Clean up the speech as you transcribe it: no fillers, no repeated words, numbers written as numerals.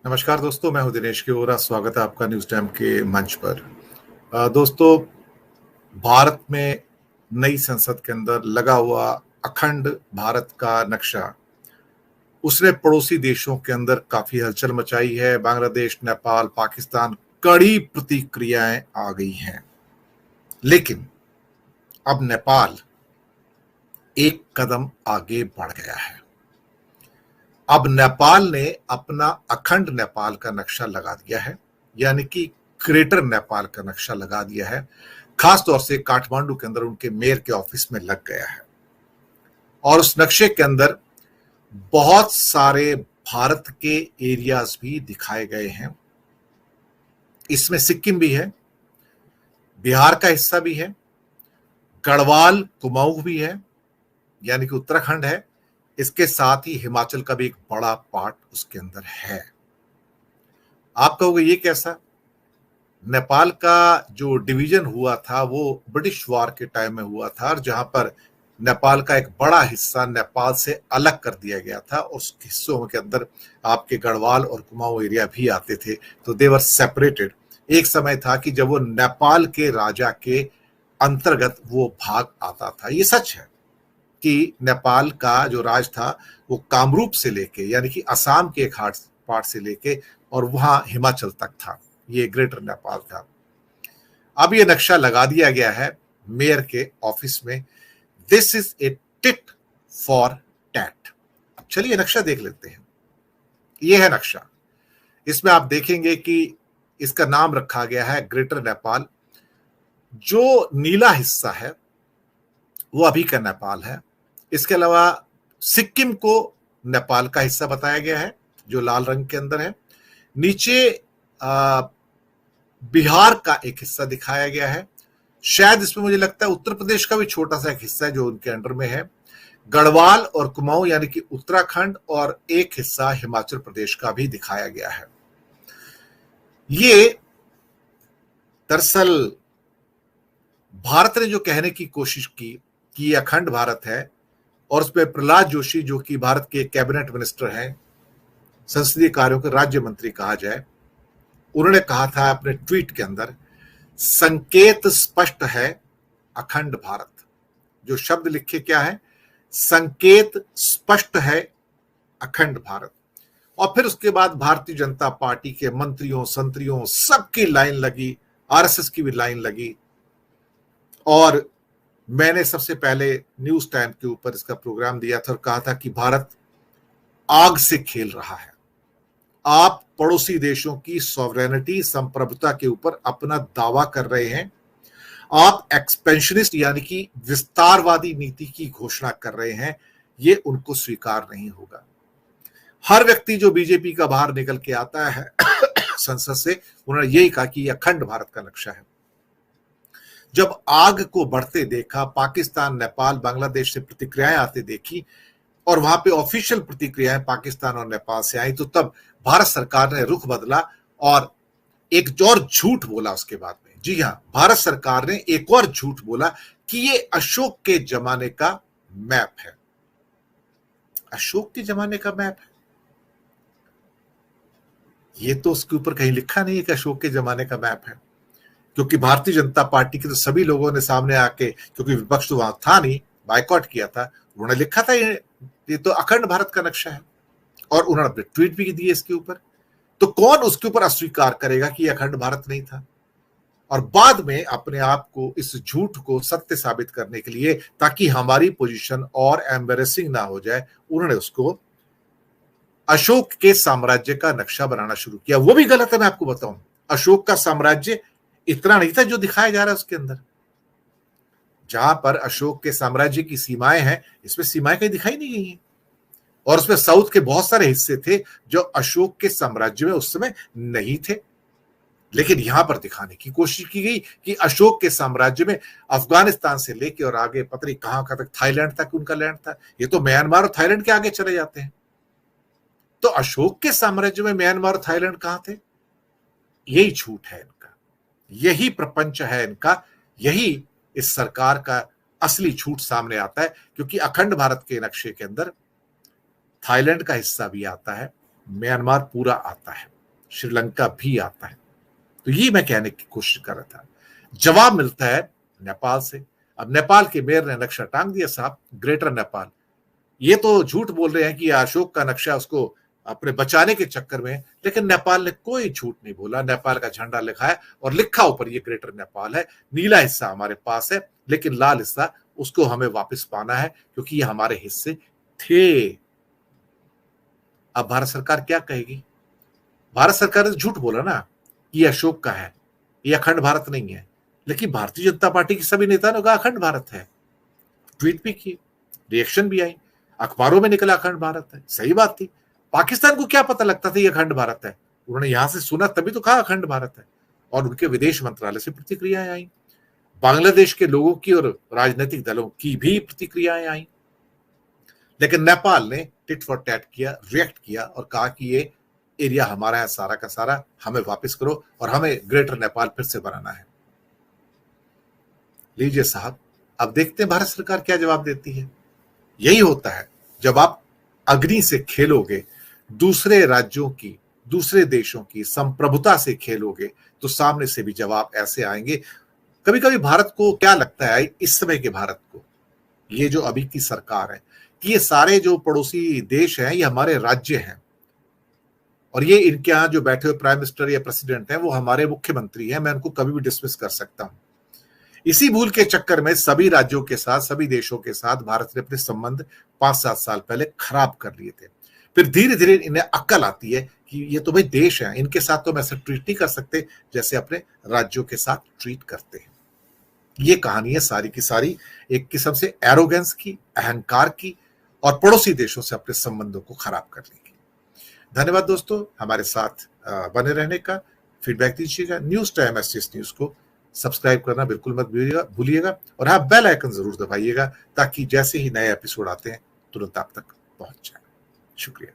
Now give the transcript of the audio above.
नमस्कार दोस्तों, मैं हूं दिनेश किओरा। स्वागत है आपका न्यूज टाइम के मंच पर। दोस्तों, भारत में नई संसद के अंदर लगा हुआ अखंड भारत का नक्शा उसने पड़ोसी देशों के अंदर काफी हलचल मचाई है। बांग्लादेश, नेपाल, पाकिस्तान, कड़ी प्रतिक्रियाएं आ गई हैं। लेकिन अब नेपाल एक कदम आगे बढ़ गया है। अब नेपाल ने अपना अखंड नेपाल का नक्शा लगा दिया है, यानी कि ग्रेटर नेपाल का नक्शा लगा दिया है। खास तौर से काठमांडू के अंदर उनके मेयर के ऑफिस में लग गया है। और उस नक्शे के अंदर बहुत सारे भारत के एरियाज भी दिखाए गए हैं। इसमें सिक्किम भी है, बिहार का हिस्सा भी है, गढ़वाल कुमाऊं भी है, यानी कि उत्तराखंड है। इसके साथ ही हिमाचल का भी एक बड़ा पार्ट उसके अंदर है। आप कहोगे ये कैसा? नेपाल का जो डिवीजन हुआ था वो ब्रिटिश वार के टाइम में हुआ था, और जहां पर नेपाल का एक बड़ा हिस्सा नेपाल से अलग कर दिया गया था। उस हिस्सों के अंदर आपके गढ़वाल और कुमाऊं एरिया भी आते थे, तो दे वर सेपरेटेड। एक समय था कि जब वो नेपाल के राजा के अंतर्गत वो भाग आता था। ये सच है कि नेपाल का जो राज था वो कामरूप से लेके, यानी कि असम के एक पार्ट से लेके और वहां हिमाचल तक था। ये ग्रेटर नेपाल था। अब ये नक्शा लगा दिया गया है मेयर के ऑफिस में। This is a tit for tat. अब चलिए नक्शा देख लेते हैं। ये है नक्शा। इसमें आप देखेंगे कि इसका नाम रखा गया है ग्रेटर नेपाल। जो नीला हिस्सा है वो अभी का नेपाल है। इसके अलावा सिक्किम को नेपाल का हिस्सा बताया गया है, जो लाल रंग के अंदर है। नीचे बिहार का एक हिस्सा दिखाया गया है। शायद इसमें मुझे लगता है उत्तर प्रदेश का भी छोटा सा एक हिस्सा है जो उनके अंडर में है। गढ़वाल और कुमाऊं यानी कि उत्तराखंड, और एक हिस्सा हिमाचल प्रदेश का भी दिखाया गया है। ये दरअसल भारत ने जो कहने की कोशिश की कि ये अखंड भारत है, और उसमें प्रहलाद जोशी जो कि भारत के कैबिनेट मिनिस्टर हैं, संसदीय कार्यों के राज्य मंत्री कहा जाए, उन्होंने कहा था अपने ट्वीट के अंदर, संकेत स्पष्ट है अखंड भारत। जो शब्द लिखे क्या है? संकेत स्पष्ट है अखंड भारत। और फिर उसके बाद भारतीय जनता पार्टी के मंत्रियों संतरियों सबकी लाइन लगी, आरएसएस की भी लाइन लगी। और मैंने सबसे पहले न्यूज टाइम के ऊपर इसका प्रोग्राम दिया था और कहा था कि भारत आग से खेल रहा है। आप पड़ोसी देशों की सॉवरेनिटी, संप्रभुता के ऊपर अपना दावा कर रहे हैं। आप एक्सपेंशनिस्ट यानी कि विस्तारवादी नीति की घोषणा कर रहे हैं। ये उनको स्वीकार नहीं होगा। हर व्यक्ति जो बीजेपी का बाहर निकल के आता है संसद से, उन्होंने यही कहा कि यह अखंड भारत का नक्शा है। जब आग को बढ़ते देखा, पाकिस्तान, नेपाल, बांग्लादेश से प्रतिक्रियाएं आते देखी, और वहां पे ऑफिशियल प्रतिक्रियाएं पाकिस्तान और नेपाल से आई, तो तब भारत सरकार ने रुख बदला और एक और झूठ बोला उसके बाद में। जी हां, भारत सरकार ने एक और झूठ बोला कि ये अशोक के जमाने का मैप है। अशोक के जमाने का मैप है? ये तो उसके ऊपर कहीं लिखा नहीं है कि अशोक के जमाने का मैप है। क्योंकि भारतीय जनता पार्टी के तो सभी लोगों ने सामने आके, क्योंकि विपक्ष तो वहां था नहीं, बायकॉट किया था, उन्होंने लिखा था ये तो अखंड भारत का नक्शा है, और उन्होंने अपने ट्वीट भी दिए इसके ऊपर। तो कौन उसके ऊपर अस्वीकार करेगा कि यह अखंड भारत नहीं था? और बाद में अपने आप को, इस झूठ को सत्य साबित करने के लिए, ताकि हमारी पोजीशन और एम्बेरेसिंग ना हो जाए, उन्होंने उसको अशोक के साम्राज्य का नक्शा बनाना शुरू किया। वो भी गलत है, मैं आपको बताऊं। अशोक का साम्राज्य इतना नहीं था जो दिखाया जा रहा है उसके अंदर। जहां पर अशोक के साम्राज्य की सीमाएं हैं, इसमें सीमाएं कहीं दिखाई नहीं गई हैं। और उसमें साउथ के बहुत सारे हिस्से थे जो अशोक के साम्राज्य में उस समय नहीं थे। लेकिन यहां पर दिखाने की कोशिश की गई कि अशोक के साम्राज्य में अफगानिस्तान से लेके और आगे पता नहीं कहां तक, थाईलैंड तक उनका लैंड था। ये तो म्यांमार और थाईलैंड के आगे चले जाते हैं। तो अशोक के साम्राज्य में म्यांमार और थाईलैंड कहां थे? यही झूठ है इनका, यही प्रपंच है इनका, यही इस सरकार का असली झूठ सामने आता है। क्योंकि अखंड भारत के नक्शे के अंदर थाईलैंड का हिस्सा भी आता है, म्यांमार पूरा आता है। श्रीलंका भी आता है। तो ये मैं कहने की कोशिश कर रहा था। जवाब मिलता है नेपाल से। अब नेपाल के मेयर ने नक्शा टांग दिया साहब, ग्रेटर नेपाल। ये तो झूठ बोल रहे हैं कि अशोक का नक्शा उसको अपने बचाने के चक्कर में, लेकिन नेपाल ने कोई झूठ नहीं बोला। नेपाल का झंडा लिखा है और लिखा ऊपर ये ग्रेटर नेपाल है। नीला हिस्सा हमारे पास है, लेकिन लाल हिस्सा उसको हमें वापस पाना है, क्योंकि ये हमारे हिस्से थे। अब भारत सरकार क्या कहेगी? भारत सरकार ने झूठ बोला ना, ये अशोक का है, ये अखंड भारत नहीं है। लेकिन भारतीय जनता पार्टी के सभी नेताओं ने कहा अखंड भारत है, ट्वीट भी किए, रिएक्शन भी आई, अखबारों में निकला अखंड भारत है। सही बात थी। पाकिस्तान को क्या पता लगता था ये अखंड भारत है? उन्होंने यहां से सुना तभी तो कहा अखंड भारत है, और उनके विदेश मंत्रालय से प्रतिक्रियाएं आई। बांग्लादेश के लोगों की और राजनीतिक दलों की भी प्रतिक्रियाएं आई। लेकिन नेपाल ने टिट फॉर टैट किया, रिएक्ट किया और कहा कि ये एरिया हमारा है सारा का सारा, हमें वापस करो और हमें ग्रेटर नेपाल फिर से बनाना है। लीजिए साहब, अब देखते हैं भारत सरकार क्या जवाब देती है। यही होता है जब आप अग्नि से खेलोगे, दूसरे राज्यों की, दूसरे देशों की संप्रभुता से खेलोगे, तो सामने से भी जवाब ऐसे आएंगे। कभी कभी भारत को क्या लगता है, इस समय के भारत को, ये जो अभी की सरकार है, कि ये सारे जो पड़ोसी देश हैं ये हमारे राज्य हैं, और ये इनके यहाँ जो बैठे हुए प्राइम मिनिस्टर या प्रेसिडेंट हैं वो हमारे मुख्यमंत्री हैं, मैं उनको कभी भी डिसमिस कर सकता हूं। इसी भूल के चक्कर में सभी राज्यों के साथ, सभी देशों के साथ भारत ने अपने संबंध 5-7 साल पहले खराब कर लिए थे। फिर धीरे धीरे इन्हें अक्ल आती है कि ये तो भाई देश है, इनके साथ तो हम ऐसे ट्रीट नहीं कर सकते जैसे अपने राज्यों के साथ ट्रीट करते हैं। ये कहानी है सारी की सारी एक किस्म से एरोगेंस की, अहंकार की, और पड़ोसी देशों से अपने संबंधों को खराब करने की। धन्यवाद दोस्तों, हमारे साथ बने रहने का। फीडबैक दीजिएगा। न्यूज टाइम एसटीएस न्यूज को सब्सक्राइब करना बिल्कुल मत भूलिएगा, और हाँ, बेल आइकन जरूर दबाइएगा ताकि जैसे ही नए एपिसोड आते हैं तुरंत आप तक पहुंच जाए। शुक्रिया।